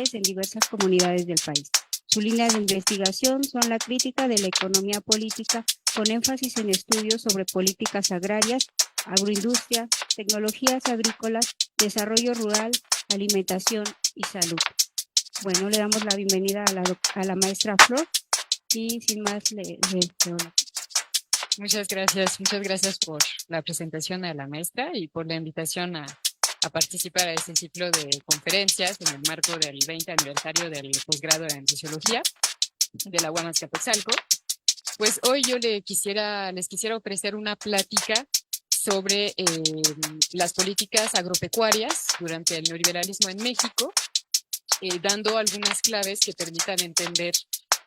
sociales en diversas comunidades del país. Su línea de investigación son la crítica de la economía política, con énfasis en estudios sobre políticas agrarias, agroindustria, tecnologías agrícolas, desarrollo rural, alimentación y salud. Bueno, le damos la bienvenida a la maestra Flor y sin más le doy la. Muchas gracias por la presentación a la maestra y por la invitación a participar a este ciclo de conferencias en el marco del 20 aniversario del posgrado en Sociología de la UAM Azcapotzalco. Pues hoy yo les quisiera ofrecer una plática sobre las políticas agropecuarias durante el neoliberalismo en México, dando algunas claves que permitan entender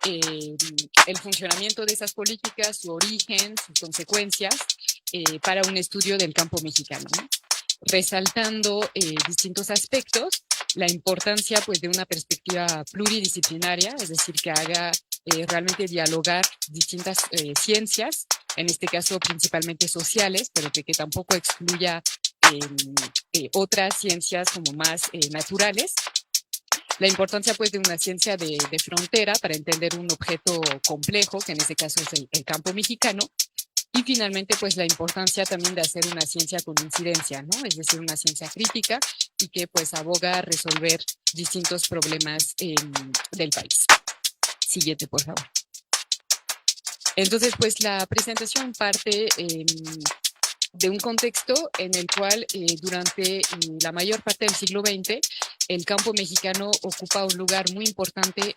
el funcionamiento de esas políticas, su origen, sus consecuencias, para un estudio del campo mexicano, ¿no? Resaltando distintos aspectos, la importancia pues, de una perspectiva pluridisciplinaria, es decir, que haga realmente dialogar distintas ciencias, en este caso principalmente sociales, pero que tampoco excluya otras ciencias como más naturales. La importancia pues de una ciencia de frontera para entender un objeto complejo, que en este caso es el campo mexicano, y finalmente pues la importancia también de hacer una ciencia con incidencia, ¿no? Es decir, una ciencia crítica y que pues aboga a resolver distintos problemas del país. Siguiente, por favor. Entonces pues la presentación parte de un contexto en el cual durante la mayor parte del siglo XX el campo mexicano ocupa un lugar muy importante,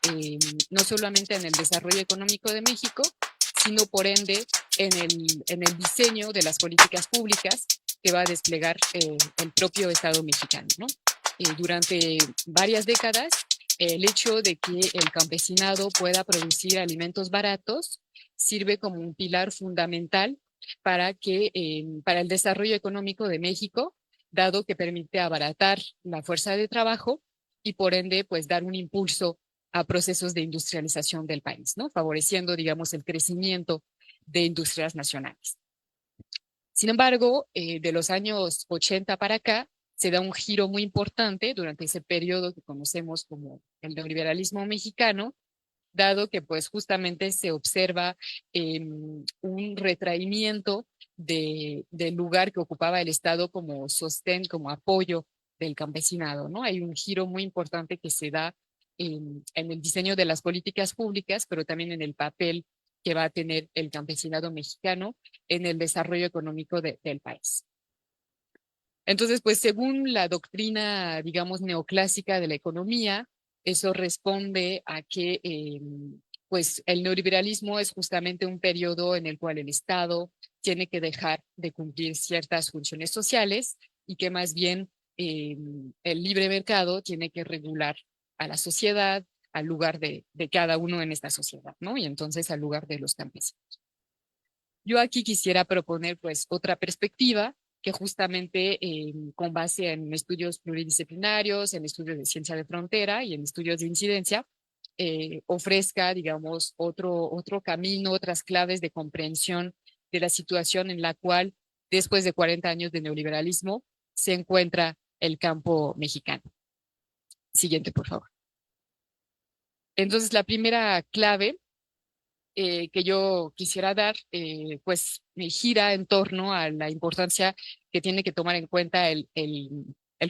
no solamente en el desarrollo económico de México, sino por ende en el diseño de las políticas públicas que va a desplegar el propio Estado mexicano, ¿no? Durante varias décadas, el hecho de que el campesinado pueda producir alimentos baratos sirve como un pilar fundamental para el desarrollo económico de México, dado que permite abaratar la fuerza de trabajo y por ende pues dar un impulso a procesos de industrialización del país, ¿no? Favoreciendo, digamos, el crecimiento de industrias nacionales. Sin embargo, de los años 80 para acá, se da un giro muy importante durante ese periodo que conocemos como el neoliberalismo mexicano, dado que pues justamente se observa un retraimiento del lugar que ocupaba el Estado como sostén, como apoyo del campesinado, ¿no? Hay un giro muy importante que se da en el diseño de las políticas públicas, pero también en el papel que va a tener el campesinado mexicano en el desarrollo económico del país. Entonces, pues según la doctrina, digamos, neoclásica de la economía, eso responde a que pues el neoliberalismo es justamente un periodo en el cual el Estado tiene que dejar de cumplir ciertas funciones sociales y que más bien el libre mercado tiene que regular a la sociedad, al lugar de cada uno en esta sociedad, ¿no? Y entonces al lugar de los campesinos. Yo aquí quisiera proponer pues otra perspectiva que justamente con base en estudios pluridisciplinarios, en estudios de ciencia de frontera y en estudios de incidencia, ofrezca, digamos, otro camino, otras claves de comprensión de la situación en la cual, después de 40 años de neoliberalismo, se encuentra el campo mexicano. Siguiente, por favor. Entonces, la primera clave que yo quisiera dar, pues me gira en torno a la importancia que tiene que tomar en cuenta el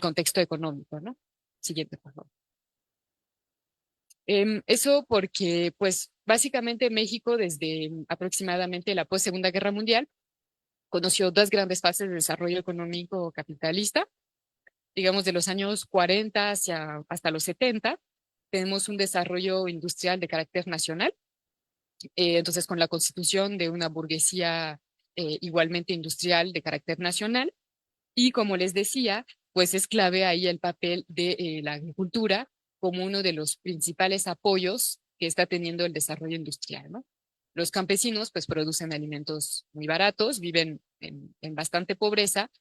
contexto económico, ¿no? Siguiente, por favor. Eso porque, pues, básicamente México desde aproximadamente la post-Segunda Guerra Mundial conoció dos grandes fases de desarrollo económico capitalista, digamos de los años 40 hasta los 70, tenemos un desarrollo industrial de carácter nacional. Entonces, con la constitución de una burguesía igualmente industrial de carácter nacional. Y como les decía, pues es clave ahí el papel de la agricultura como uno de los principales apoyos que está teniendo el desarrollo industrial, ¿no? Los campesinos pues producen alimentos muy baratos, viven en bastante pobreza,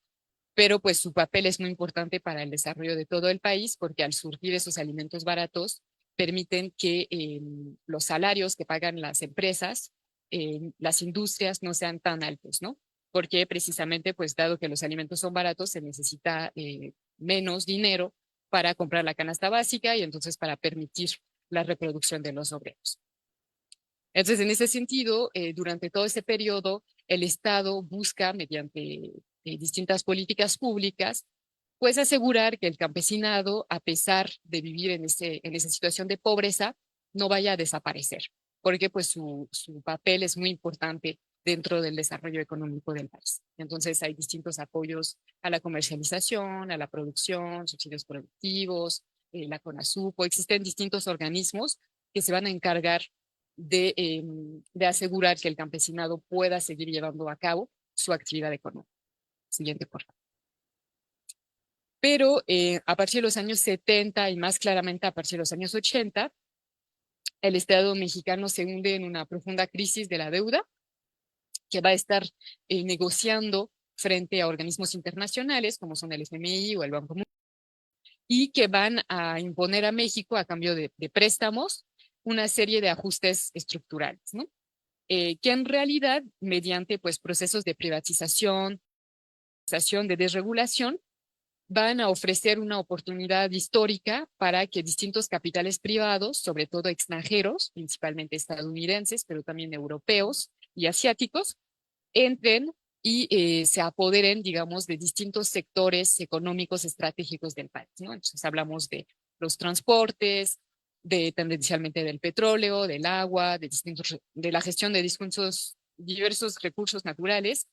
pero pues su papel es muy importante para el desarrollo de todo el país porque al surgir esos alimentos baratos permiten que los salarios que pagan las empresas, las industrias no sean tan altos, ¿no? Porque precisamente, pues dado que los alimentos son baratos, se necesita menos dinero para comprar la canasta básica y entonces para permitir la reproducción de los obreros. Entonces, en ese sentido, durante todo este periodo, el Estado busca, mediante distintas políticas públicas, pues asegurar que el campesinado, a pesar de vivir en esa situación de pobreza, no vaya a desaparecer, porque pues su papel es muy importante dentro del desarrollo económico del país. Entonces hay distintos apoyos a la comercialización, a la producción, subsidios productivos, la CONASUPO, existen distintos organismos que se van a encargar de asegurar que el campesinado pueda seguir llevando a cabo su actividad económica. Siguiente, por favor. Pero a partir de los años 70 y más claramente a partir de los años 80, el Estado mexicano se hunde en una profunda crisis de la deuda que va a estar negociando frente a organismos internacionales como son el FMI o el Banco Mundial y que van a imponer a México a cambio de préstamos una serie de ajustes estructurales, ¿no? Que en realidad mediante pues, procesos de privatización, de desregulación, van a ofrecer una oportunidad histórica para que distintos capitales privados, sobre todo extranjeros, principalmente estadounidenses, pero también europeos y asiáticos, entren y se apoderen, digamos, de distintos sectores económicos estratégicos del país, ¿no? Entonces hablamos de los transportes, tendencialmente del petróleo, del agua, de la gestión de diversos recursos naturales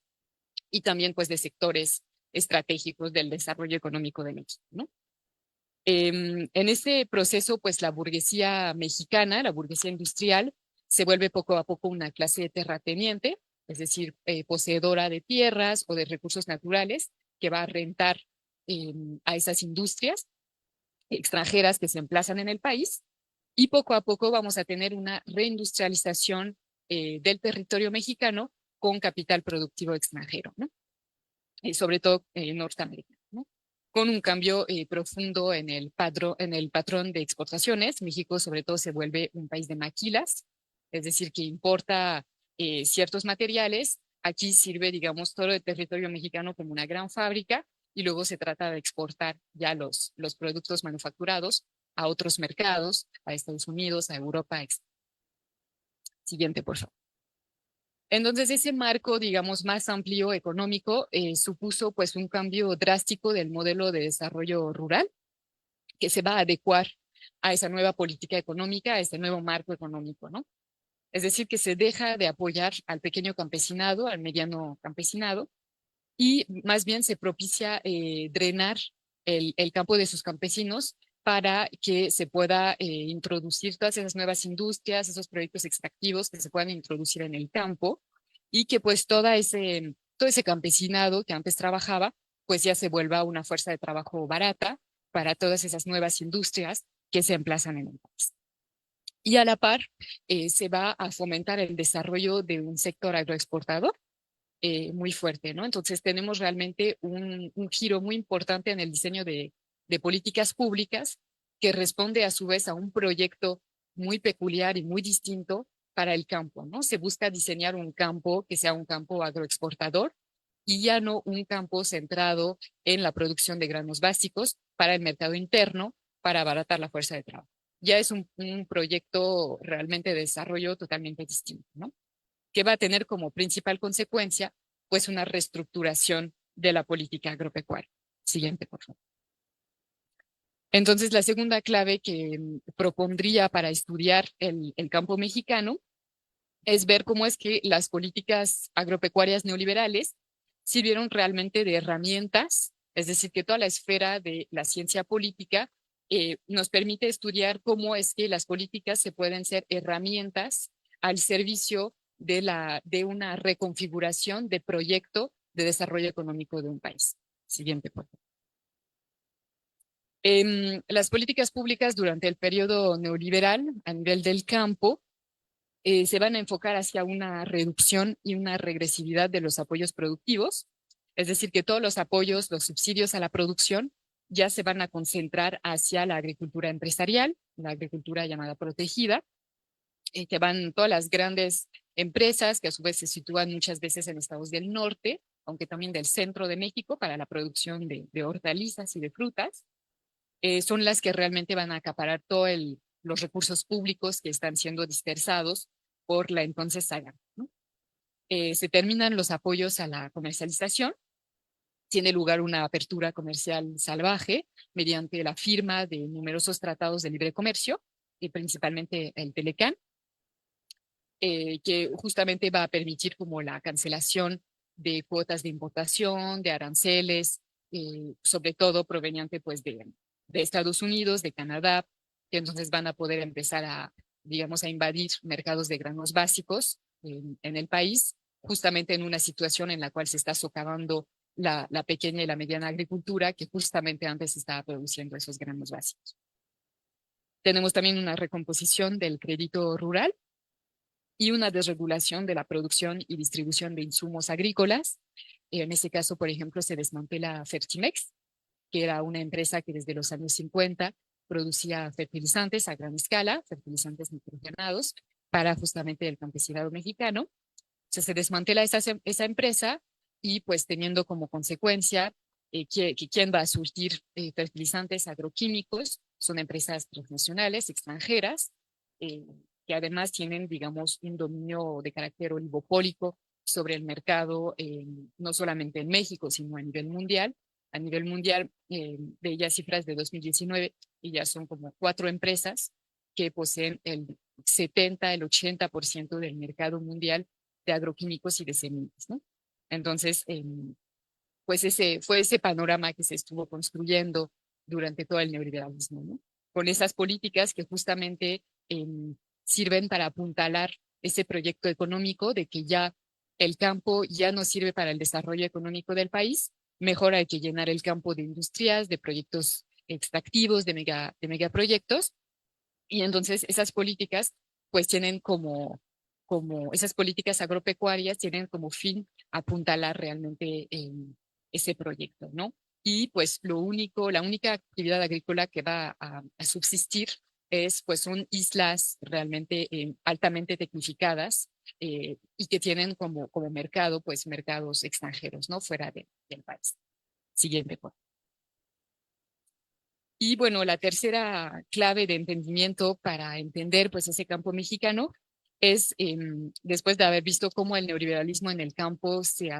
y también pues de sectores estratégicos del desarrollo económico de México, ¿no? En este proceso, pues la burguesía mexicana, la burguesía industrial, se vuelve poco a poco una clase terrateniente, es decir, poseedora de tierras o de recursos naturales que va a rentar a esas industrias extranjeras que se emplazan en el país y poco a poco vamos a tener una reindustrialización del territorio mexicano con capital productivo extranjero, ¿no? Sobre todo norteamericano, ¿no? Con un cambio profundo en el patrón de exportaciones. México sobre todo se vuelve un país de maquilas, es decir, que importa ciertos materiales. Aquí sirve, digamos, todo el territorio mexicano como una gran fábrica y luego se trata de exportar ya los productos manufacturados a otros mercados, a Estados Unidos, a Europa, etc. Siguiente, por favor. Entonces, ese marco, digamos, más amplio económico supuso pues un cambio drástico del modelo de desarrollo rural que se va a adecuar a esa nueva política económica, a este nuevo marco económico, ¿no? Es decir, que se deja de apoyar al pequeño campesinado, al mediano campesinado, y más bien se propicia drenar el campo de sus campesinos para que se pueda introducir todas esas nuevas industrias, esos proyectos extractivos que se puedan introducir en el campo y que pues todo ese campesinado que antes trabajaba, pues ya se vuelva una fuerza de trabajo barata para todas esas nuevas industrias que se emplazan en el país. Y a la par, se va a fomentar el desarrollo de un sector agroexportador muy fuerte, ¿no? Entonces tenemos realmente un giro muy importante en el diseño de políticas públicas que responde a su vez a un proyecto muy peculiar y muy distinto para el campo, ¿no? Se busca diseñar un campo que sea un campo agroexportador y ya no un campo centrado en la producción de granos básicos para el mercado interno, para abaratar la fuerza de trabajo. Ya es un proyecto realmente de desarrollo totalmente distinto, ¿no? Que va a tener como principal consecuencia pues una reestructuración de la política agropecuaria. Siguiente, por favor. Entonces, la segunda clave que propondría para estudiar el campo mexicano es ver cómo es que las políticas agropecuarias neoliberales sirvieron realmente de herramientas, es decir, que toda la esfera de la ciencia política nos permite estudiar cómo es que las políticas se pueden ser herramientas al servicio de una reconfiguración de proyecto de desarrollo económico de un país. Siguiente, por favor. Las políticas públicas durante el periodo neoliberal a nivel del campo se van a enfocar hacia una reducción y una regresividad de los apoyos productivos, es decir, que todos los apoyos, los subsidios a la producción ya se van a concentrar hacia la agricultura empresarial, la agricultura llamada protegida, que van todas las grandes empresas que a su vez se sitúan muchas veces en estados del norte, aunque también del centro de México para la producción de hortalizas y de frutas. son las que realmente van a acaparar todos los recursos públicos que están siendo dispersados por la entonces SAGAM, ¿no? Se terminan los apoyos a la comercialización, tiene lugar una apertura comercial salvaje mediante la firma de numerosos tratados de libre comercio, y principalmente el Telecán, que justamente va a permitir como la cancelación de cuotas de importación, de aranceles, sobre todo proveniente pues de Estados Unidos, de Canadá, que entonces van a poder empezar a, digamos, a invadir mercados de granos básicos en el país, justamente en una situación en la cual se está socavando la pequeña y la mediana agricultura que justamente antes estaba produciendo esos granos básicos. Tenemos también una recomposición del crédito rural y una desregulación de la producción y distribución de insumos agrícolas. En este caso, por ejemplo, se desmantela Fertimex, que era una empresa que desde los años 50 producía fertilizantes a gran escala, fertilizantes nitrogenados, para justamente el campesinado mexicano. O sea, se desmantela esa empresa y pues teniendo como consecuencia que quién va a surtir fertilizantes agroquímicos son empresas transnacionales, extranjeras, eh, que además tienen, digamos, un dominio de carácter oligopólico sobre el mercado, no solamente en México, sino a nivel mundial. A nivel mundial, veía cifras de 2019 y ya son como 4 empresas que poseen el 70, el 80% del mercado mundial de agroquímicos y de semillas, ¿no? Entonces, pues ese fue ese panorama que se estuvo construyendo durante todo el neoliberalismo, ¿no? Con esas políticas que justamente sirven para apuntalar ese proyecto económico de que ya el campo ya no sirve para el desarrollo económico del país, mejor hay que llenar el campo de industrias, de proyectos extractivos, de megaproyectos, y entonces esas políticas pues tienen como esas políticas agropecuarias tienen como fin apuntalar realmente ese proyecto, ¿no? Y pues la única actividad agrícola que va a subsistir pues son islas realmente altamente tecnificadas y que tienen como mercado, pues mercados extranjeros, ¿no? Fuera del país. Siguiente, por favor. Y bueno, la tercera clave de entendimiento para entender pues ese campo mexicano es después de haber visto cómo el neoliberalismo en el campo se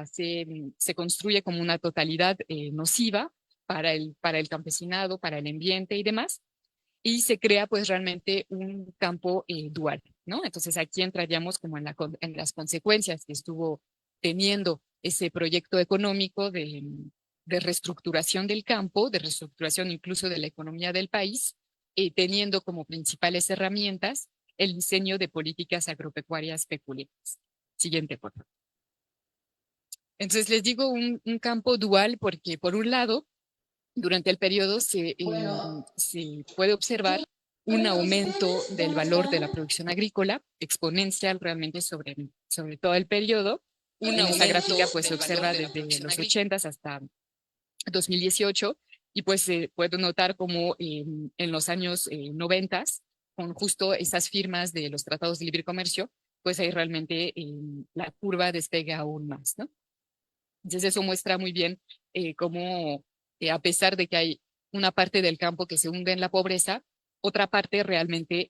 construye como una totalidad nociva para el campesinado, para el ambiente y demás, y se crea pues realmente un campo dual, ¿no? Entonces aquí entraríamos como en las consecuencias que estuvo teniendo ese proyecto económico de reestructuración del campo, de reestructuración incluso de la economía del país, teniendo como principales herramientas el diseño de políticas agropecuarias peculiares. Siguiente, por favor. Entonces les digo un campo dual porque por un lado durante el periodo se puede observar un aumento del valor de la producción agrícola exponencial realmente sobre todo el periodo. En esa gráfica pues se observa desde los 80 hasta 2018 y pues se puede notar como en los años 90, con justo esas firmas de los tratados de libre comercio, pues ahí realmente la curva despega aún más, ¿no? Entonces eso muestra muy bien cómo a pesar de que hay una parte del campo que se hunde en la pobreza, otra parte realmente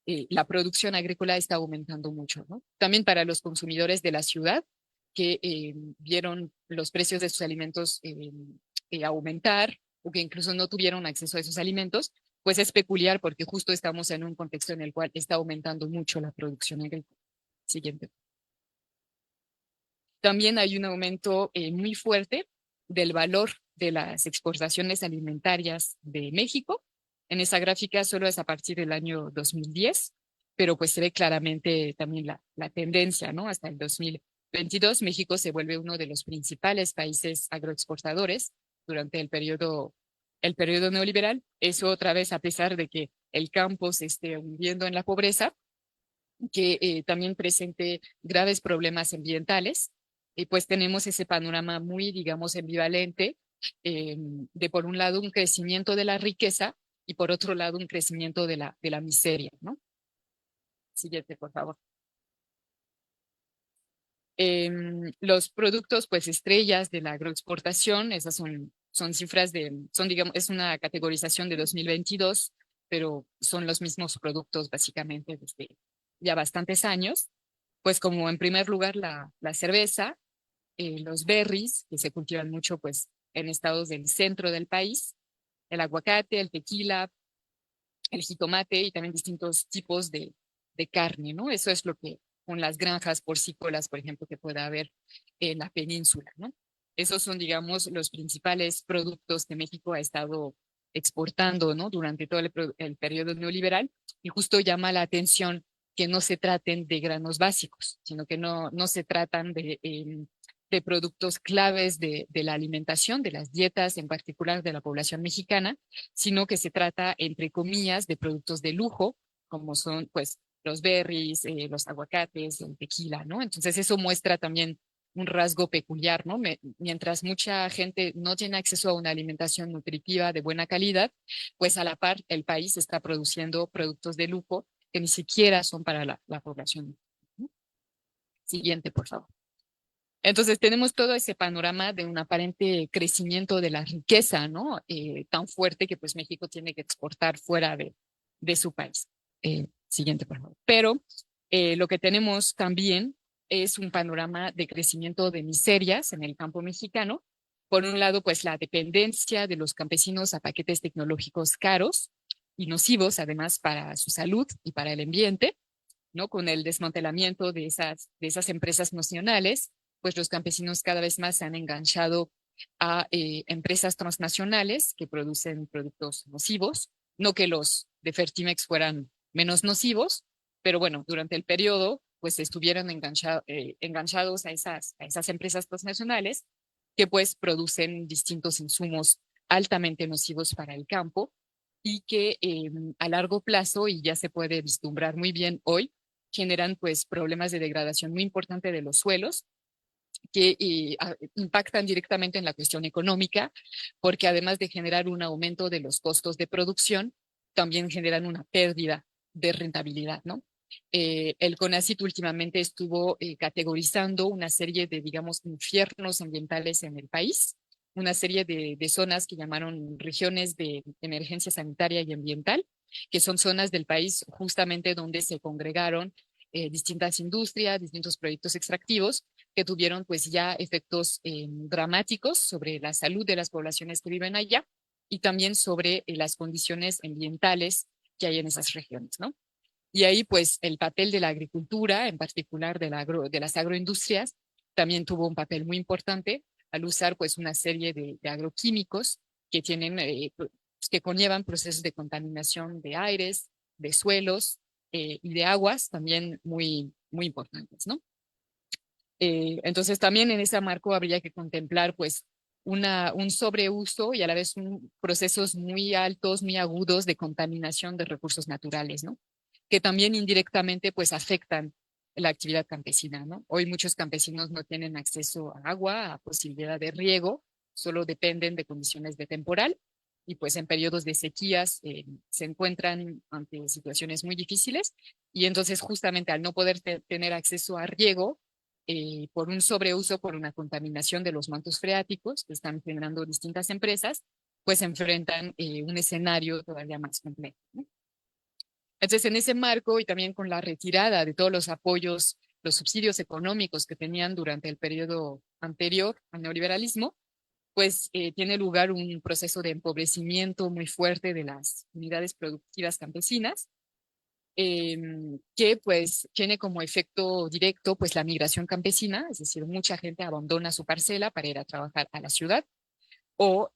la producción agrícola está aumentando mucho, ¿no? También para los consumidores de la ciudad que vieron los precios de sus alimentos aumentar o que incluso no tuvieron acceso a esos alimentos, pues es peculiar porque justo estamos en un contexto en el cual está aumentando mucho la producción agrícola. Siguiente. También hay un aumento muy fuerte del valor de las exportaciones alimentarias de México. En esa gráfica solo es a partir del año 2010, pero pues se ve claramente también la tendencia, ¿no? Hasta el 2022, México se vuelve uno de los principales países agroexportadores durante el periodo neoliberal. Eso otra vez a pesar de que el campo se esté hundiendo en la pobreza, que también presente graves problemas ambientales. Y pues tenemos ese panorama muy, digamos, ambivalente de por un lado un crecimiento de la riqueza y por otro lado un crecimiento de la miseria, ¿no? Siguiente, por favor. Los productos, pues, estrellas de la agroexportación, esas son son cifras digamos, es una categorización de 2022, pero son los mismos productos básicamente desde ya bastantes años. Pues como en primer lugar la cerveza, los berries, que se cultivan mucho pues en estados del centro del país, el aguacate, el tequila, el jitomate y también distintos tipos de carne, ¿no? Eso es lo que con las granjas porcícolas, por ejemplo, que pueda haber en la península, ¿no? Esos son, digamos, los principales productos que México ha estado exportando, ¿no? Durante todo el periodo neoliberal, y justo llama la atención que no se traten de granos básicos, sino que no se tratan de productos claves de la alimentación, de las dietas en particular de la población mexicana, sino que se trata, entre comillas, de productos de lujo, como son, pues, los berries, los aguacates, el tequila, ¿no? Entonces eso muestra también un rasgo peculiar, ¿no? Mientras mucha gente no tiene acceso a una alimentación nutritiva de buena calidad, pues a la par el país está produciendo productos de lujo que ni siquiera son para la población, ¿no? Siguiente, por favor. Entonces tenemos todo ese panorama de un aparente crecimiento de la riqueza, ¿no? Tan fuerte que pues México tiene que exportar fuera de su país. Siguiente, por favor. Pero lo que tenemos también es un panorama de crecimiento de miserias en el campo mexicano. Por un lado, pues la dependencia de los campesinos a paquetes tecnológicos caros y nocivos, además para su salud y para el ambiente, ¿no? Con el desmantelamiento de esas empresas nacionales, pues los campesinos cada vez más se han enganchado a empresas transnacionales que producen productos nocivos, no que los de Fertimex fueran menos nocivos, pero bueno, durante el periodo pues estuvieron enganchados a esas empresas transnacionales que pues producen distintos insumos altamente nocivos para el campo y que a largo plazo, y ya se puede vislumbrar muy bien hoy, generan pues problemas de degradación muy importante de los suelos que impactan directamente en la cuestión económica, porque además de generar un aumento de los costos de producción, también generan una pérdida de rentabilidad, ¿no? El CONACYT últimamente estuvo categorizando una serie de, digamos, infiernos ambientales en el país, una serie de zonas que llamaron regiones de emergencia sanitaria y ambiental, que son zonas del país justamente donde se congregaron distintas industrias, distintos proyectos extractivos que tuvieron pues ya efectos dramáticos sobre la salud de las poblaciones que viven allá y también sobre las condiciones ambientales que hay en esas regiones, ¿no? Y ahí pues el papel de la agricultura, en particular de las agroindustrias, también tuvo un papel muy importante al usar pues una serie de agroquímicos que tienen, que conllevan procesos de contaminación de aires, de suelos y de aguas también muy importantes, ¿no? Entonces también en ese marco habría que contemplar pues un sobreuso y a la vez procesos muy altos, muy agudos de contaminación de recursos naturales, ¿no? Que también indirectamente pues afectan la actividad campesina, ¿no? Hoy muchos campesinos no tienen acceso a agua, a posibilidad de riego, solo dependen de condiciones de temporal y pues en periodos de sequías se encuentran ante situaciones muy difíciles y entonces justamente al no poder tener acceso a riego, por un sobreuso, por una contaminación de los mantos freáticos que están generando distintas empresas, pues enfrentan un escenario todavía más complejo, ¿no? Entonces, en ese marco y también con la retirada de todos los apoyos, los subsidios económicos que tenían durante el periodo anterior al neoliberalismo, pues tiene lugar un proceso de empobrecimiento muy fuerte de las unidades productivas campesinas, que pues tiene como efecto directo pues la migración campesina, es decir, mucha gente abandona su parcela para ir a trabajar a la ciudad o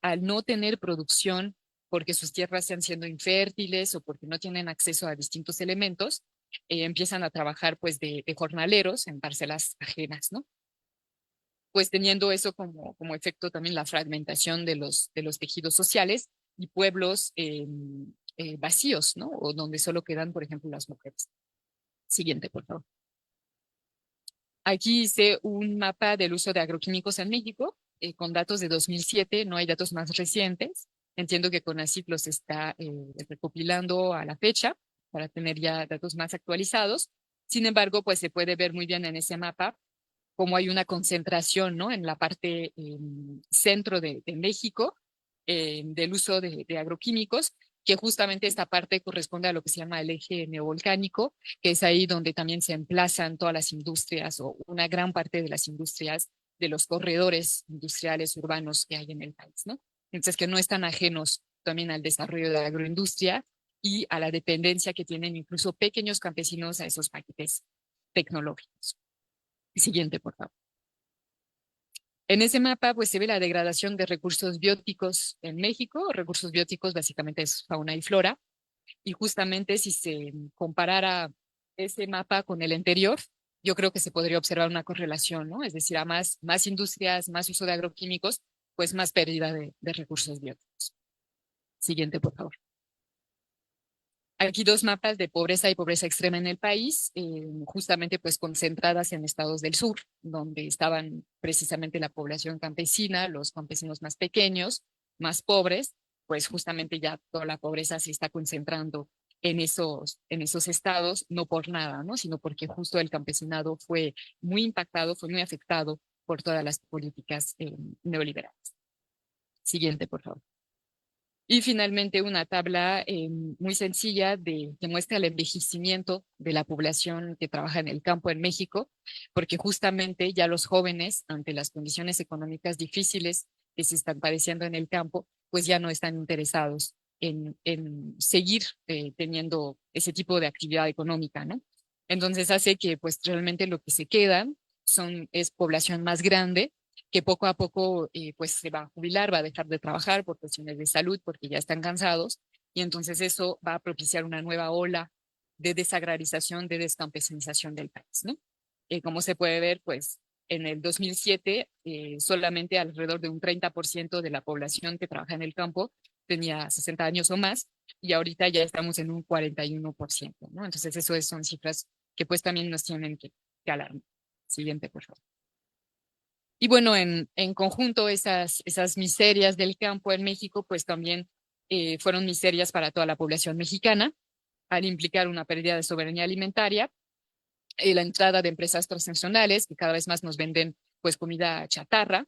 al no tener producción porque sus tierras están siendo infértiles o porque no tienen acceso a distintos elementos, empiezan a trabajar pues de jornaleros en parcelas ajenas, ¿no? Pues teniendo eso como efecto también la fragmentación de los tejidos sociales y pueblos vacíos, ¿no? O donde solo quedan, por ejemplo, las mujeres. Siguiente, por favor. Aquí hice un mapa del uso de agroquímicos en México con datos de 2007, no hay datos más recientes. Entiendo que CONACYT los está recopilando a la fecha para tener ya datos más actualizados. Sin embargo, pues se puede ver muy bien en ese mapa cómo hay una concentración, ¿no? En la parte centro de México del uso de agroquímicos, que justamente esta parte corresponde a lo que se llama el eje neovolcánico, que es ahí donde también se emplazan todas las industrias o una gran parte de las industrias de los corredores industriales urbanos que hay en el país, ¿no? Entonces, que no están ajenos también al desarrollo de la agroindustria y a la dependencia que tienen incluso pequeños campesinos a esos paquetes tecnológicos. Siguiente, por favor. En ese mapa, pues se ve la degradación de recursos bióticos en México. Recursos bióticos básicamente es fauna y flora. Y justamente si se comparara ese mapa con el anterior, yo creo que se podría observar una correlación, ¿no? Es decir, a más industrias, más uso de agroquímicos, pues más pérdida de recursos bióticos. Siguiente, por favor. Aquí dos mapas de pobreza y pobreza extrema en el país, justamente pues concentradas en estados del sur, donde estaban precisamente la población campesina, los campesinos más pequeños, más pobres, pues justamente ya toda la pobreza se está concentrando en esos estados, no por nada, ¿no? Sino porque justo el campesinado fue muy impactado, fue muy afectado por todas las políticas neoliberales. Siguiente, por favor. Y finalmente una tabla muy sencilla que muestra el envejecimiento de la población que trabaja en el campo en México, porque justamente ya los jóvenes, ante las condiciones económicas difíciles que se están padeciendo en el campo, pues ya no están interesados en seguir teniendo ese tipo de actividad económica, ¿no? Entonces hace que pues realmente lo que se queda es población más grande que poco a poco pues se va a jubilar, va a dejar de trabajar por cuestiones de salud, porque ya están cansados, y entonces eso va a propiciar una nueva ola de desagrarización, de descampesinización del país, ¿no? Como se puede ver, pues en el 2007 solamente alrededor de un 30% de la población que trabaja en el campo tenía 60 años o más, y ahorita ya estamos en un 41%, ¿no? Entonces eso son cifras que pues también nos tienen que alarmar. Siguiente, por favor. Y bueno, en conjunto esas miserias del campo en México, pues también fueron miserias para toda la población mexicana, al implicar una pérdida de soberanía alimentaria, la entrada de empresas transnacionales que cada vez más nos venden pues comida chatarra,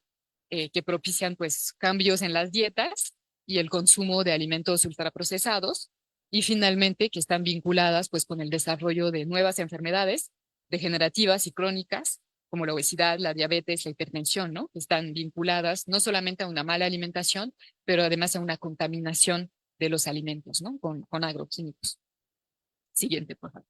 que propician pues cambios en las dietas y el consumo de alimentos ultraprocesados, y finalmente que están vinculadas pues con el desarrollo de nuevas enfermedades degenerativas y crónicas como la obesidad, la diabetes, la hipertensión, ¿no? Que están vinculadas no solamente a una mala alimentación, pero además a una contaminación de los alimentos, ¿no? Con agroquímicos. Siguiente, por favor.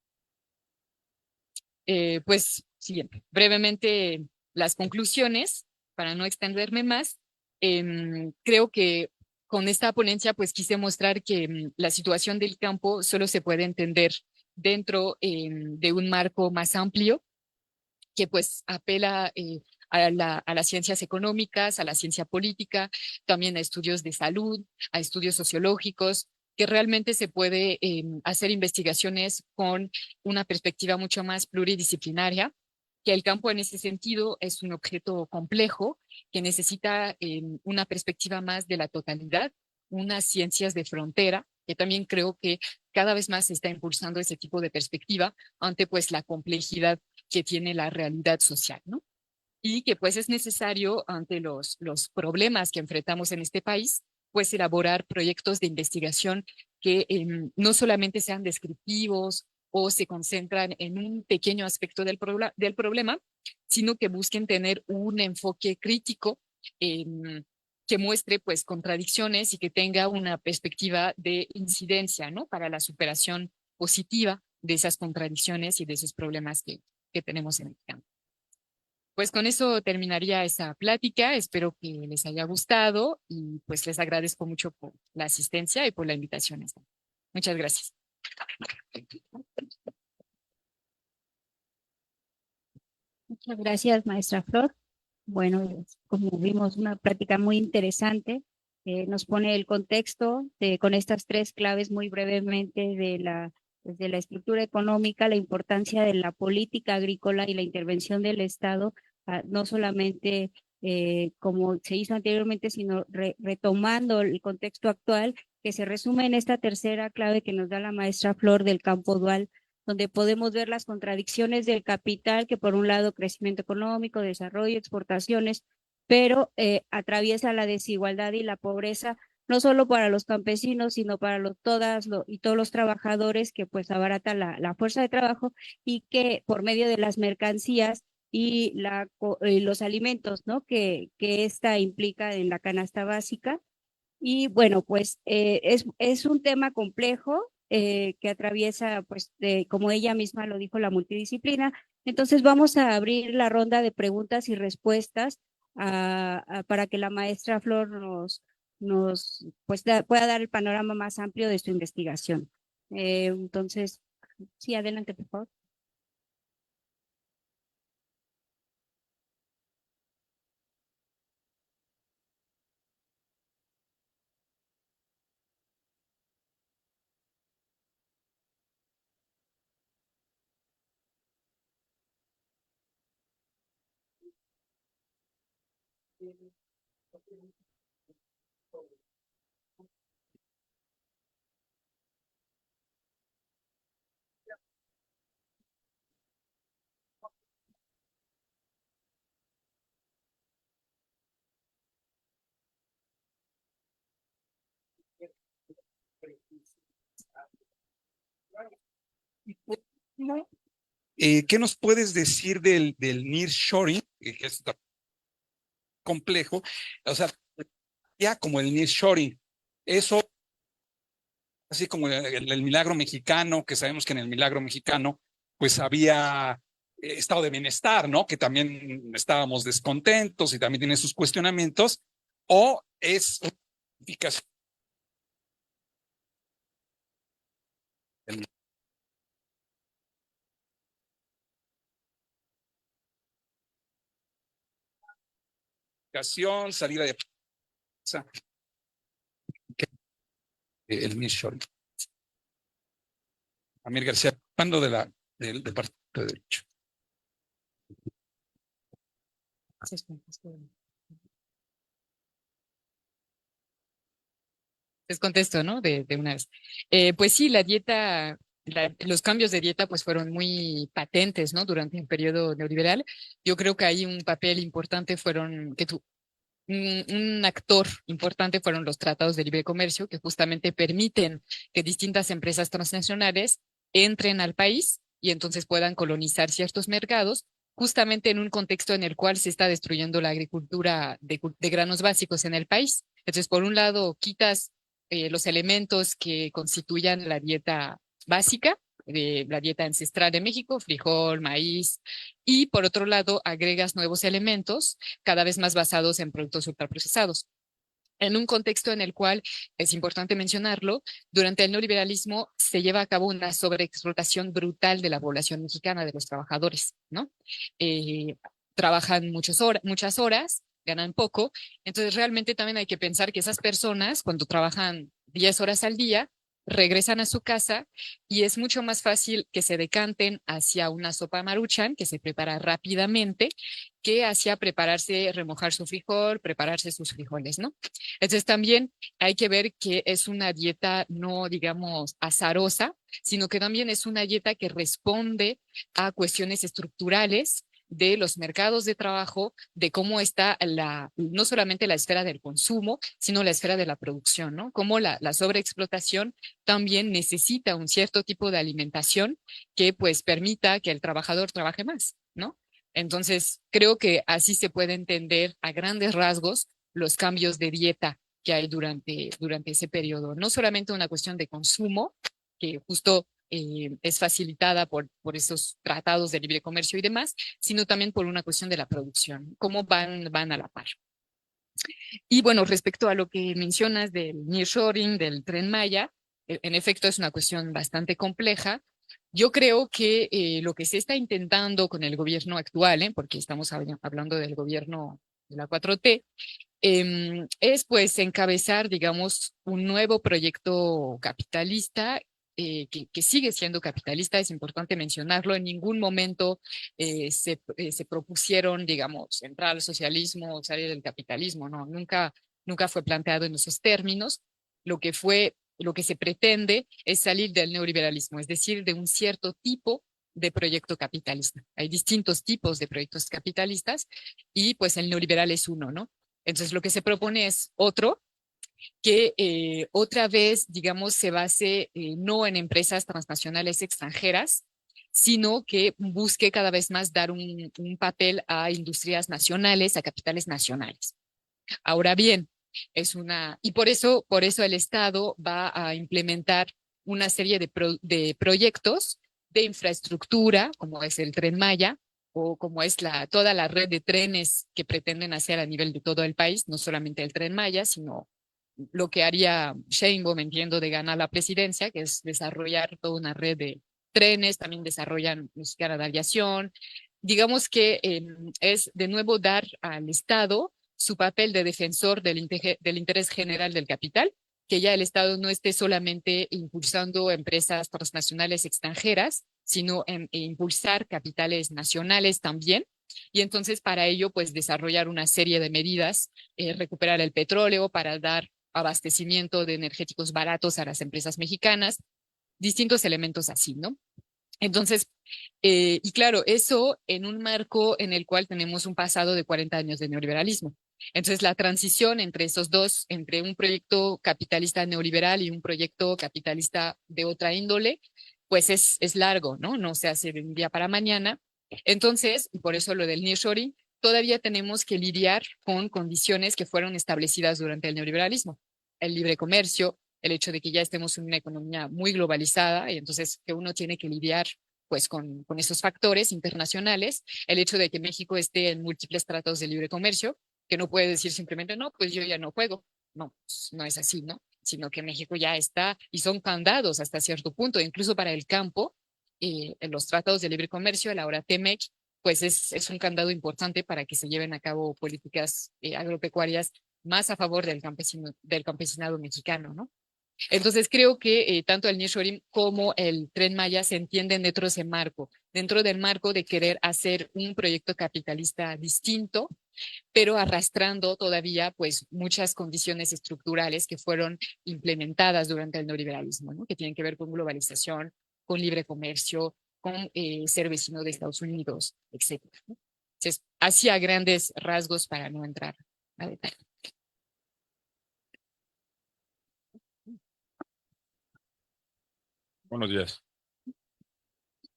Pues, siguiente. Brevemente, las conclusiones, para no extenderme más. Creo que con esta ponencia, pues quise mostrar que la situación del campo solo se puede entender dentro de un marco más amplio que pues apela a las ciencias económicas, a la ciencia política, también a estudios de salud, a estudios sociológicos, que realmente se puede hacer investigaciones con una perspectiva mucho más pluridisciplinaria, que el campo en ese sentido es un objeto complejo que necesita una perspectiva más de la totalidad, unas ciencias de frontera, que también creo que cada vez más se está impulsando ese tipo de perspectiva ante pues la complejidad que tiene la realidad social, ¿no? Y que pues es necesario ante los problemas que enfrentamos en este país, pues elaborar proyectos de investigación que no solamente sean descriptivos o se concentran en un pequeño aspecto del problema, sino que busquen tener un enfoque crítico que muestre pues contradicciones y que tenga una perspectiva de incidencia, ¿no? Para la superación positiva de esas contradicciones y de esos problemas que tenemos en el campo. Pues con eso terminaría esa plática. Espero que les haya gustado y pues les agradezco mucho por la asistencia y por la invitación. Muchas gracias. Muchas gracias, maestra Flor. Bueno, como vimos, una práctica muy interesante. Nos pone el contexto con estas tres claves muy brevemente desde la estructura económica, la importancia de la política agrícola y la intervención del Estado, no solamente como se hizo anteriormente, sino retomando el contexto actual, que se resume en esta tercera clave que nos da la maestra Flor del campo dual donde podemos ver las contradicciones del capital, que por un lado crecimiento económico, desarrollo, exportaciones, pero atraviesa la desigualdad y la pobreza, no solo para los campesinos, sino para todos los trabajadores, que pues abarata la fuerza de trabajo, y que por medio de las mercancías y los alimentos, ¿no? Que esta implica en la canasta básica. Y bueno, pues es un tema complejo que atraviesa, pues, como ella misma lo dijo, la multidisciplina. Entonces vamos a abrir la ronda de preguntas y respuestas para que la maestra Flor pueda dar el panorama más amplio de su investigación. Entonces, sí, adelante, por favor. ¿Qué nos puedes decir del nearshoring, que es complejo? O sea, ya como el nearshoring, eso, así como el milagro mexicano, que sabemos que en el milagro mexicano, pues había estado de bienestar, ¿no? Que también estábamos descontentos y también tiene sus cuestionamientos, o es salida de el nearshoring. Amir García, hablando del Departamento de Derecho. Les contesto, ¿no? De una vez. Pues sí, la dieta, los cambios de dieta pues fueron muy patentes, ¿no? Durante el periodo neoliberal. Yo creo que ahí un papel importante un actor importante fueron los tratados de libre comercio, que justamente permiten que distintas empresas transnacionales entren al país y entonces puedan colonizar ciertos mercados, justamente en un contexto en el cual se está destruyendo la agricultura de granos básicos en el país. Entonces, por un lado, quitas los elementos que constituyan la dieta básica, de la dieta ancestral de México, frijol, maíz, y por otro lado, agregas nuevos elementos cada vez más basados en productos ultraprocesados. En un contexto en el cual, es importante mencionarlo, durante el neoliberalismo se lleva a cabo una sobreexplotación brutal de la población mexicana, de los trabajadores, ¿no? Eh, Trabajan muchas horas, ganan poco, entonces realmente también hay que pensar que esas personas, cuando trabajan 10 horas al día, regresan a su casa y es mucho más fácil que se decanten hacia una sopa Maruchan que se prepara rápidamente que hacia prepararse, remojar su frijol, prepararse sus frijoles, ¿no? Entonces también hay que ver que es una dieta no, digamos, azarosa, sino que también es una dieta que responde a cuestiones estructurales de los mercados de trabajo, de cómo está no solamente la esfera del consumo, sino la esfera de la producción, ¿no? Cómo la sobreexplotación también necesita un cierto tipo de alimentación que pues permita que el trabajador trabaje más, ¿no? Entonces, creo que así se puede entender a grandes rasgos los cambios de dieta que hay durante ese periodo. No solamente una cuestión de consumo, que justo es facilitada por esos tratados de libre comercio y demás, sino también por una cuestión de la producción, cómo van a la par. Y bueno, respecto a lo que mencionas del nearshoring, del Tren Maya, en efecto es una cuestión bastante compleja. Yo creo que lo que se está intentando con el gobierno actual, porque estamos hablando del gobierno de la 4T, es pues encabezar, digamos, un nuevo proyecto capitalista que sigue siendo capitalista, es importante mencionarlo. En ningún momento se propusieron, digamos, entrar al socialismo o salir del capitalismo, no, nunca fue planteado en esos términos. Lo que fue lo que se pretende es salir del neoliberalismo, es decir, de un cierto tipo de proyecto capitalista. Hay distintos tipos de proyectos capitalistas y pues el neoliberal es uno, ¿no? Entonces lo que se propone es otro que otra vez, digamos, se base no en empresas transnacionales extranjeras, sino que busque cada vez más dar un papel a industrias nacionales, a capitales nacionales. Ahora bien, y por eso el Estado va a implementar una serie de proyectos de infraestructura, como es el Tren Maya, o como es toda la red de trenes que pretenden hacer a nivel de todo el país, no solamente el Tren Maya, sino lo que haría Sheinbaum, entiendo, de ganar la presidencia, que es desarrollar toda una red de trenes, también desarrollan escala de aviación. Digamos que es de nuevo dar al Estado su papel de defensor del interés general del capital, que ya el Estado no esté solamente impulsando empresas transnacionales extranjeras, sino impulsar capitales nacionales también. Y entonces para ello, pues desarrollar una serie de medidas, recuperar el petróleo para dar abastecimiento de energéticos baratos a las empresas mexicanas, distintos elementos así, ¿no? Entonces, y claro, eso en un marco en el cual tenemos un pasado de 40 años de neoliberalismo. Entonces, la transición entre esos dos, entre un proyecto capitalista neoliberal y un proyecto capitalista de otra índole, pues es largo, ¿no? No se hace de un día para mañana. Entonces, y por eso lo del nearshoring, todavía tenemos que lidiar con condiciones que fueron establecidas durante el neoliberalismo. El libre comercio, el hecho de que ya estemos en una economía muy globalizada y entonces que uno tiene que lidiar pues con esos factores internacionales, el hecho de que México esté en múltiples tratados de libre comercio, que no puede decir simplemente, no, pues yo ya no juego. No, pues no es así, ¿no? Sino que México ya está y son candados hasta cierto punto, incluso para el campo, en los tratados de libre comercio, el ahora TEMEC, pues es un candado importante para que se lleven a cabo políticas agropecuarias más a favor del campesinado mexicano, ¿no? Entonces creo que tanto el nearshoring como el Tren Maya se entienden dentro de ese marco, dentro del marco de querer hacer un proyecto capitalista distinto, pero arrastrando todavía pues muchas condiciones estructurales que fueron implementadas durante el neoliberalismo, ¿no? Que tienen que ver con globalización, con libre comercio, con ser vecino de Estados Unidos, etcétera, ¿no? Entonces, así a grandes rasgos para no entrar a detalle. Buenos días.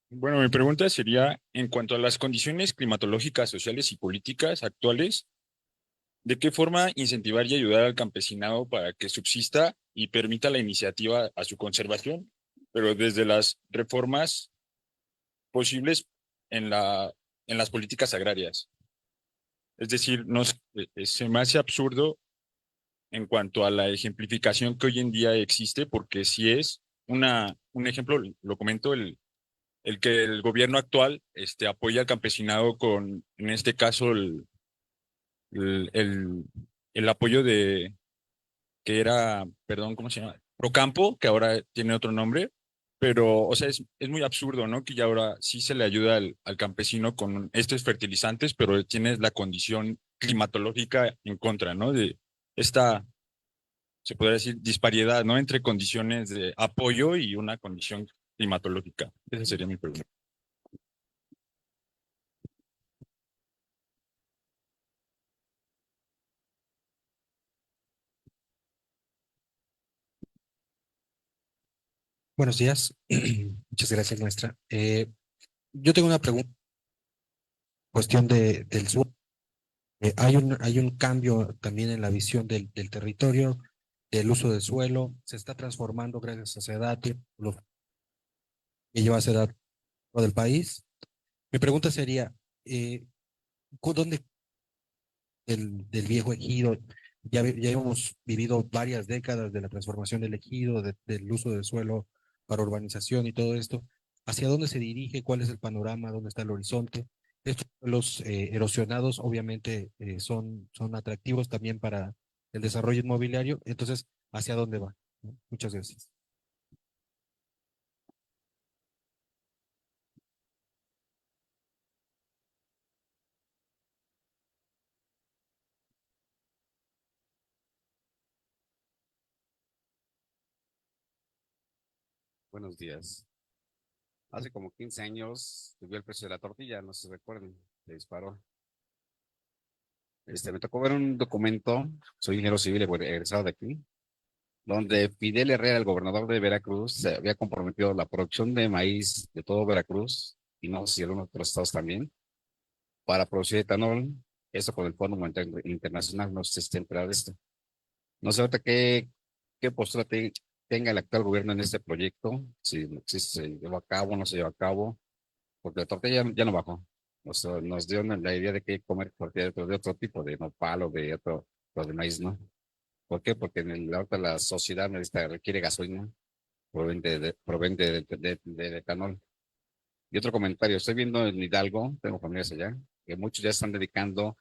Bueno, mi pregunta sería, en cuanto a las condiciones climatológicas, sociales y políticas actuales, ¿de qué forma incentivar y ayudar al campesinado para que subsista y permita la iniciativa a su conservación, pero desde las reformas posibles en en las políticas agrarias? Es decir, se me hace absurdo en cuanto a la ejemplificación que hoy en día existe, porque si es un ejemplo, lo comento, el que el gobierno actual apoya al campesinado con, en este caso, el, el, el apoyo que era, perdón, ¿cómo se llama? Procampo, que ahora tiene otro nombre, pero, o sea, es muy absurdo, ¿no? Que ya ahora sí se le ayuda al campesino con estos fertilizantes, pero tienes la condición climatológica en contra, ¿no? De esta, se podría decir, disparidad, ¿no? Entre condiciones de apoyo y una condición climatológica. Esa sería mi pregunta. Buenos días. Muchas gracias, maestra. Yo tengo una pregunta, cuestión del sur. Hay un cambio también en la visión del territorio, del uso del suelo. Se está transformando gracias a SEDATU, lo que lleva a SEDATU del país. Mi pregunta sería, ¿dónde del viejo ejido? Ya hemos vivido varias décadas de la transformación del ejido, del uso del suelo para urbanización y todo esto. ¿Hacia dónde se dirige? ¿Cuál es el panorama? ¿Dónde está el horizonte? Estos suelos erosionados obviamente son atractivos también para el desarrollo inmobiliario. Entonces, ¿hacia dónde va? Muchas gracias. Buenos días. Hace como 15 años subió el precio de la tortilla, no sé si recuerden, se disparó. Me tocó ver un documento, soy ingeniero civil egresado de aquí, donde Fidel Herrera, el gobernador de Veracruz, se había comprometido la producción de maíz de todo Veracruz, y no sé si algunos otros estados también, para producir etanol, eso con el Fondo Monetario Internacional, no sé si está enterado de esto. No sé ahorita qué postura tenga el actual gobierno en este proyecto, si se llevó a cabo, no se llevó a cabo, porque la tortilla ya no bajó. Nos dio la idea de que comer tortilla de otro tipo, de nopal o de o de maíz, ¿no? ¿Por qué? Porque ahorita la sociedad requiere gasolina, proveniente de etanol. Y otro comentario, estoy viendo en Hidalgo, tengo familias allá, que muchos ya están dedicando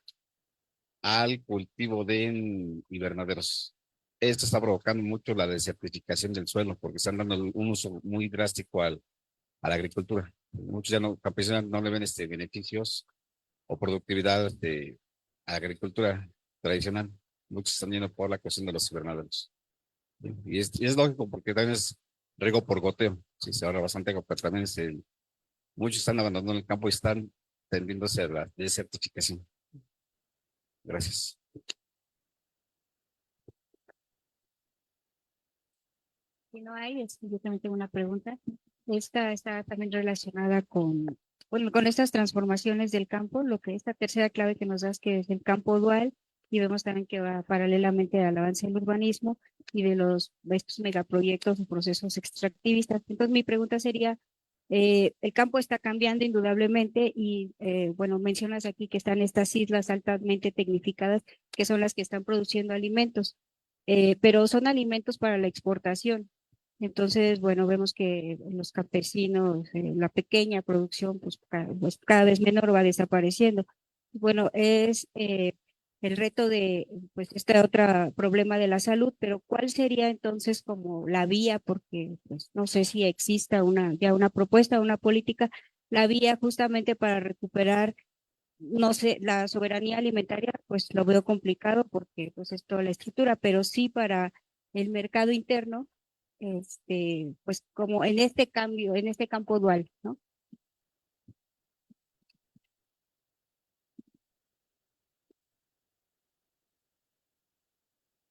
al cultivo de invernaderos. Esto está provocando mucho la desertificación del suelo, porque están dando un uso muy drástico a la agricultura. Muchos ya no, campesinos no le ven beneficios o productividad a la agricultura tradicional. Muchos están yendo por la cuestión de los invernaderos. Y es lógico, porque también es riego por goteo. Sí, se ahorra bastante agua, pero también muchos están abandonando el campo y están tendiéndose a la desertificación. Gracias. Si no hay, yo también tengo una pregunta. Esta está también relacionada con, bueno, con estas transformaciones del campo, lo que esta tercera clave que nos das, que es el campo dual, y vemos también que va paralelamente al avance del urbanismo y de estos megaproyectos o procesos extractivistas. Entonces, mi pregunta sería, el campo está cambiando indudablemente y, bueno, mencionas aquí que están estas islas altamente tecnificadas, que son las que están produciendo alimentos, pero son alimentos para la exportación. Entonces, bueno, vemos que los campesinos, la pequeña producción, pues cada vez menor va desapareciendo. Bueno, es el reto de, pues, este otro problema de la salud, pero ¿cuál sería entonces como la vía? Porque, pues, no sé si exista ya una propuesta, una política, la vía justamente para recuperar, no sé, la soberanía alimentaria, pues lo veo complicado porque, pues, es toda la estructura, pero sí para el mercado interno, pues como en este cambio, en este campo dual, ¿no?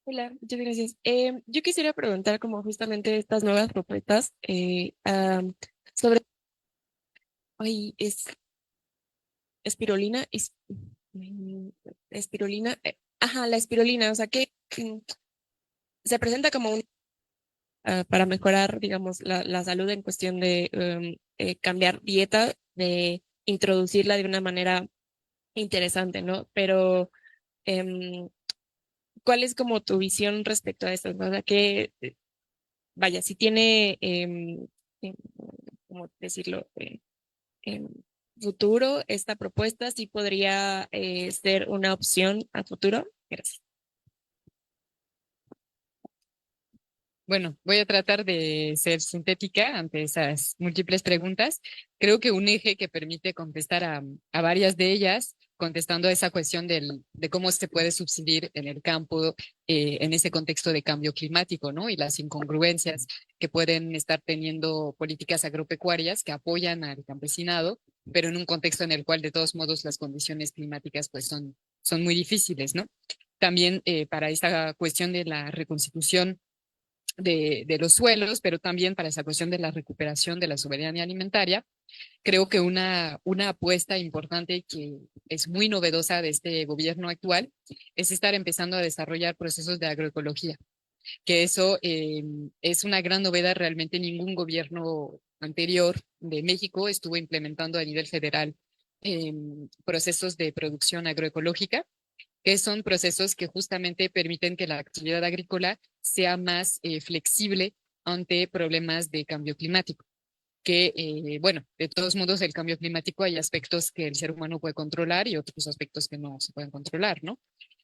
Hola, muchas gracias. Yo quisiera preguntar como justamente estas nuevas propuestas sobre, ay, es espirulina, espirulina, ajá, la espirulina, o sea que se presenta como para mejorar, digamos, la salud en cuestión de cambiar dieta, de introducirla de una manera interesante, ¿no? Pero, em, ¿cuál es como tu visión respecto a esto? ¿No? O sea, que, vaya, si tiene, ¿cómo decirlo? Em, futuro, esta propuesta sí podría ser una opción a futuro. Gracias. Bueno, voy a tratar de ser sintética ante esas múltiples preguntas. Creo que un eje que permite contestar a varias de ellas, contestando a esa cuestión de cómo se puede subsistir en el campo en ese contexto de cambio climático, ¿no? Y las incongruencias que pueden estar teniendo políticas agropecuarias que apoyan al campesinado, pero en un contexto en el cual de todos modos las condiciones climáticas pues son muy difíciles, ¿no? También para esta cuestión de la reconstitución de los suelos, pero también para esa cuestión de la recuperación de la soberanía alimentaria. Creo que una apuesta importante que es muy novedosa de este gobierno actual es estar empezando a desarrollar procesos de agroecología, que eso es una gran novedad. Realmente ningún gobierno anterior de México estuvo implementando a nivel federal procesos de producción agroecológica, que son procesos que justamente permiten que la actividad agrícola sea más flexible ante problemas de cambio climático. Que, bueno, de todos modos, el cambio climático hay aspectos que el ser humano puede controlar y otros aspectos que no se pueden controlar, ¿no?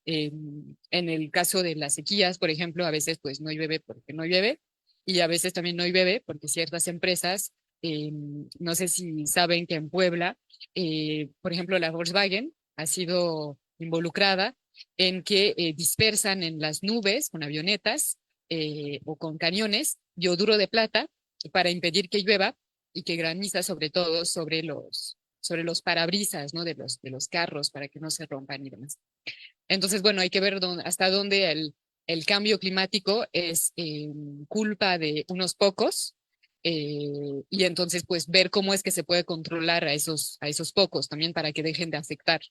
En el caso de las sequías, por ejemplo, a veces pues no llueve porque no llueve y a veces también no llueve porque ciertas empresas, no sé si saben que en Puebla, por ejemplo, la Volkswagen ha sido involucrada en que dispersan en las nubes con avionetas o con camiones yoduro de plata para impedir que llueva y que graniza sobre todo sobre los parabrisas, ¿no? De los carros para que no se rompan y demás. Entonces, bueno, hay que ver hasta dónde el cambio climático es culpa de unos pocos y entonces pues ver cómo es que se puede controlar a esos pocos también para que dejen de afectar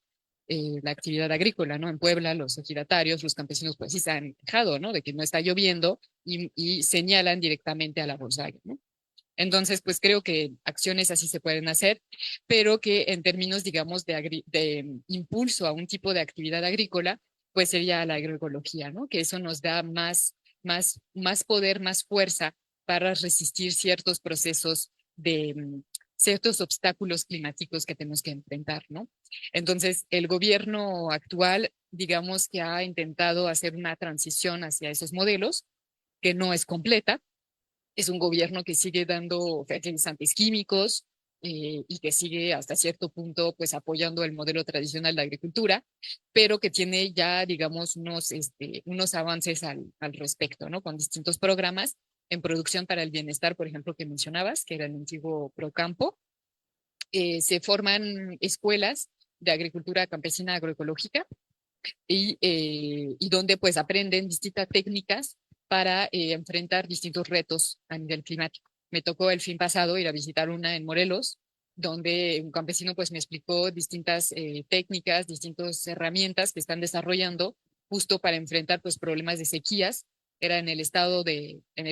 la actividad agrícola, ¿no? En Puebla los ejidatarios, los campesinos pues sí se han quejado, ¿no? De que no está lloviendo y señalan directamente a la Volkswagen, ¿no? Entonces, pues creo que acciones así se pueden hacer, pero que en términos, digamos, de impulso a un tipo de actividad agrícola, pues sería la agroecología, ¿no? Que eso nos da más poder, más fuerza para resistir ciertos procesos ciertos obstáculos climáticos que tenemos que enfrentar, ¿no? Entonces, el gobierno actual, digamos que ha intentado hacer una transición hacia esos modelos, que no es completa. Es un gobierno que sigue dando fertilizantes químicos y que sigue hasta cierto punto pues apoyando el modelo tradicional de agricultura, pero que tiene ya, digamos, unos avances al respecto, ¿no? Con distintos programas en producción para el bienestar, por ejemplo, que mencionabas, que era el antiguo Procampo. Se forman escuelas de agricultura campesina agroecológica y donde pues aprenden distintas técnicas para enfrentar distintos retos a nivel climático. Me tocó el fin pasado ir a visitar una en Morelos, donde un campesino pues me explicó distintas técnicas, distintas herramientas que están desarrollando justo para enfrentar pues problemas de sequías. Era en el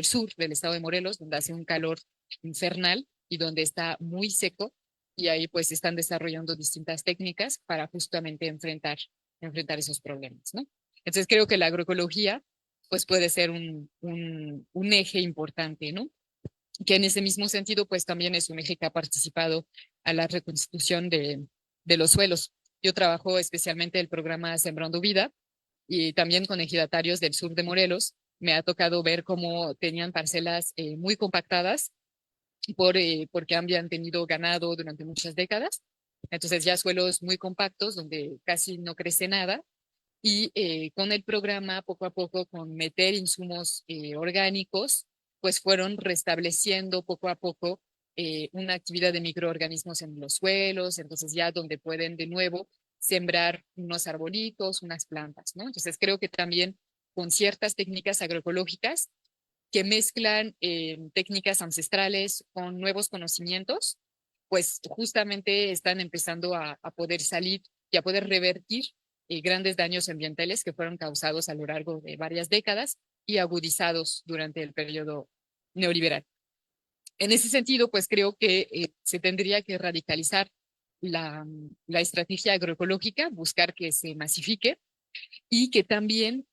sur del estado de Morelos, donde hace un calor infernal y donde está muy seco, y ahí pues están desarrollando distintas técnicas para justamente enfrentar esos problemas, ¿no? Entonces creo que la agroecología pues puede ser un eje importante, ¿no? Que en ese mismo sentido pues también es un eje que ha participado a la reconstitución de los suelos. Yo trabajo especialmente el programa Sembrando Vida y también con ejidatarios del sur de Morelos. Me ha tocado ver cómo tenían parcelas muy compactadas porque habían tenido ganado durante muchas décadas. Entonces ya suelos muy compactos donde casi no crece nada y con el programa, poco a poco, con meter insumos orgánicos, pues fueron restableciendo poco a poco una actividad de microorganismos en los suelos, entonces ya donde pueden de nuevo sembrar unos arbolitos, unas plantas, ¿no? Entonces creo que también con ciertas técnicas agroecológicas que mezclan técnicas ancestrales con nuevos conocimientos, pues justamente están empezando a poder salir y a poder revertir grandes daños ambientales que fueron causados a lo largo de varias décadas y agudizados durante el periodo neoliberal. En ese sentido, pues creo que se tendría que radicalizar la estrategia agroecológica, buscar que se masifique y que también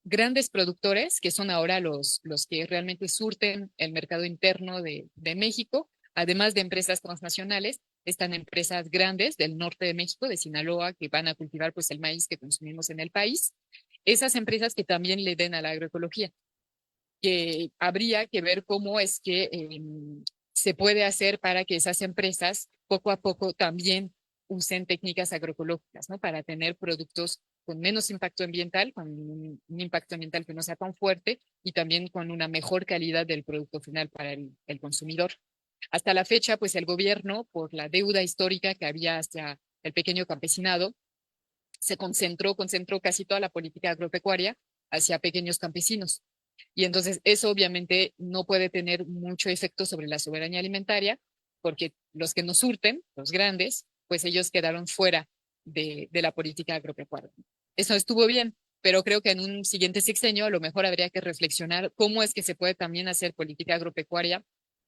grandes productores, que son ahora los que realmente surten el mercado interno de México, además de empresas transnacionales, están empresas grandes del norte de México, de Sinaloa, que van a cultivar pues el maíz que consumimos en el país. Esas empresas que también le den a la agroecología, que habría que ver cómo es que se puede hacer para que esas empresas poco a poco también usen técnicas agroecológicas, ¿no? Para tener productos con menos impacto ambiental, con un impacto ambiental que no sea tan fuerte y también con una mejor calidad del producto final para el consumidor. Hasta la fecha, pues el gobierno, por la deuda histórica que había hacia el pequeño campesinado, se concentró casi toda la política agropecuaria hacia pequeños campesinos. Y entonces eso obviamente no puede tener mucho efecto sobre la soberanía alimentaria, porque los que nos surten, los grandes, pues ellos quedaron fuera de la política agropecuaria. Eso estuvo bien, pero creo que en un siguiente sexenio a lo mejor habría que reflexionar cómo es que se puede también hacer política agropecuaria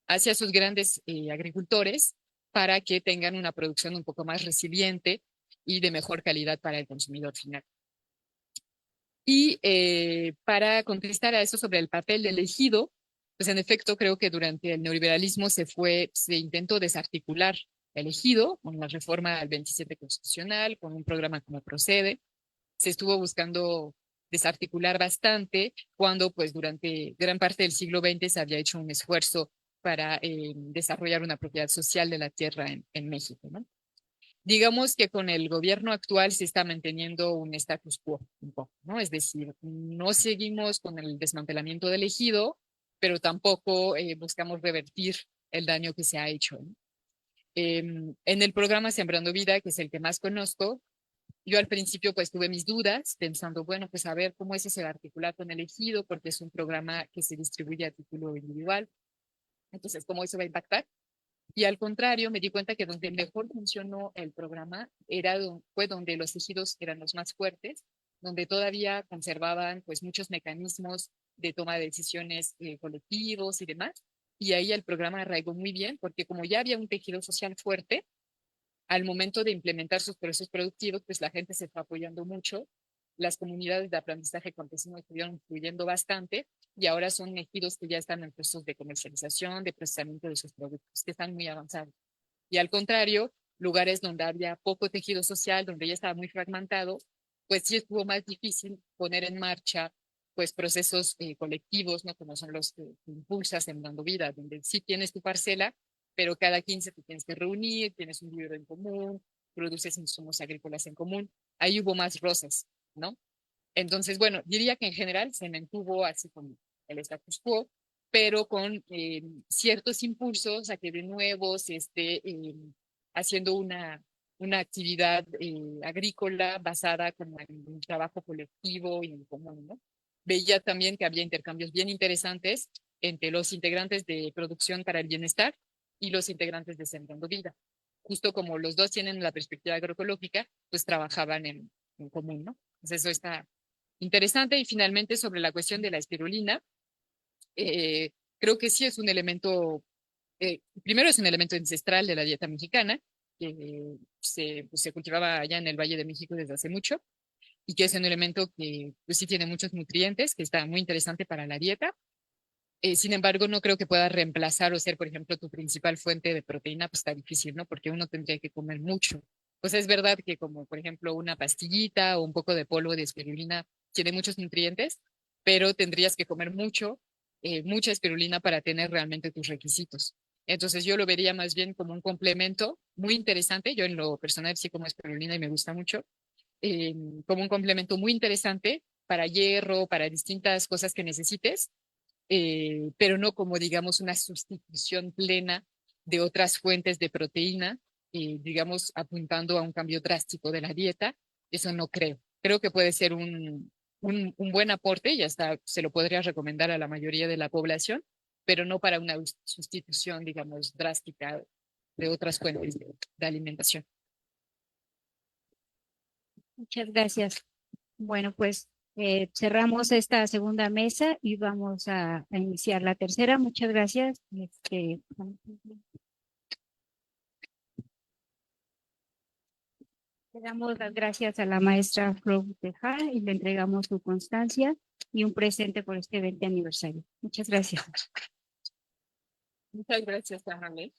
hacia sus grandes agricultores para que tengan una producción un poco más resiliente y de mejor calidad para el consumidor final. Y para contestar a eso sobre el papel del ejido, pues en efecto creo que durante el neoliberalismo se intentó desarticular el ejido con la reforma del 27 constitucional, con un programa como Procede. Se estuvo buscando desarticular bastante cuando pues durante gran parte del siglo XX se había hecho un esfuerzo para desarrollar una propiedad social de la tierra en México, ¿no? Digamos que con el gobierno actual se está manteniendo un status quo un poco, ¿no? Es decir, no seguimos con el desmantelamiento del ejido, pero tampoco buscamos revertir el daño que se ha hecho, ¿no? En el programa Sembrando Vida, que es el que más conozco, yo al principio pues tuve mis dudas, pensando, bueno, pues a ver cómo es ese articular con el ejido, porque es un programa que se distribuye a título individual. Entonces, ¿cómo eso va a impactar? Y al contrario, me di cuenta que donde mejor funcionó el programa fue donde los ejidos eran los más fuertes, donde todavía conservaban pues muchos mecanismos de toma de decisiones colectivos y demás. Y ahí el programa arraigó muy bien, porque como ya había un tejido social fuerte, al momento de implementar sus procesos productivos, pues la gente se fue apoyando mucho, las comunidades de aprendizaje campesino estuvieron fluyendo bastante y ahora son ejidos que ya están en procesos de comercialización, de procesamiento de sus productos, que están muy avanzados. Y al contrario, lugares donde había poco tejido social, donde ya estaba muy fragmentado, pues sí estuvo más difícil poner en marcha pues procesos colectivos, ¿no? Como son los que impulsas en Dando Vida, donde sí tienes tu parcela, pero cada 15 te tienes que reunir, tienes un libro en común, produces insumos agrícolas en común. Ahí hubo más roces, ¿no? Entonces, bueno, diría que en general se mantuvo así con el status quo, pero con ciertos impulsos a que de nuevo se esté haciendo una actividad agrícola basada como en un trabajo colectivo y en común, ¿no? Veía también que había intercambios bien interesantes entre los integrantes de Producción para el Bienestar y los integrantes de Sembrando Vida. Justo como los dos tienen la perspectiva agroecológica, pues trabajaban en común, ¿no? Entonces eso está interesante. Y finalmente sobre la cuestión de la espirulina, eh, creo que sí es un elemento, primero es un elemento ancestral de la dieta mexicana, que pues, se cultivaba allá en el Valle de México desde hace mucho y que es un elemento que pues, sí tiene muchos nutrientes, que está muy interesante para la dieta. Sin embargo, no creo que pueda reemplazar o ser, por ejemplo, tu principal fuente de proteína, pues está difícil, ¿no? Porque uno tendría que comer mucho. Pues es verdad que como, por ejemplo, una pastillita o un poco de polvo de espirulina tiene muchos nutrientes, pero tendrías que comer mucho, mucha espirulina para tener realmente tus requisitos. Entonces yo lo vería más bien como un complemento muy interesante. Yo en lo personal sí como espirulina y me gusta mucho, eh, como un complemento muy interesante para hierro, para distintas cosas que necesites, pero no como, digamos, una sustitución plena de otras fuentes de proteína, digamos, apuntando a un cambio drástico de la dieta. Eso no creo. Creo que puede ser un buen aporte y hasta se lo podría recomendar a la mayoría de la población, pero no para una sustitución, digamos, drástica de otras fuentes de alimentación. Muchas gracias. Bueno, pues cerramos esta segunda mesa y vamos a iniciar la tercera. Muchas gracias. Le damos las gracias a la maestra Flor Tejar y le entregamos su constancia y un presente por este 20 aniversario. Muchas gracias. Muchas gracias, Tamale.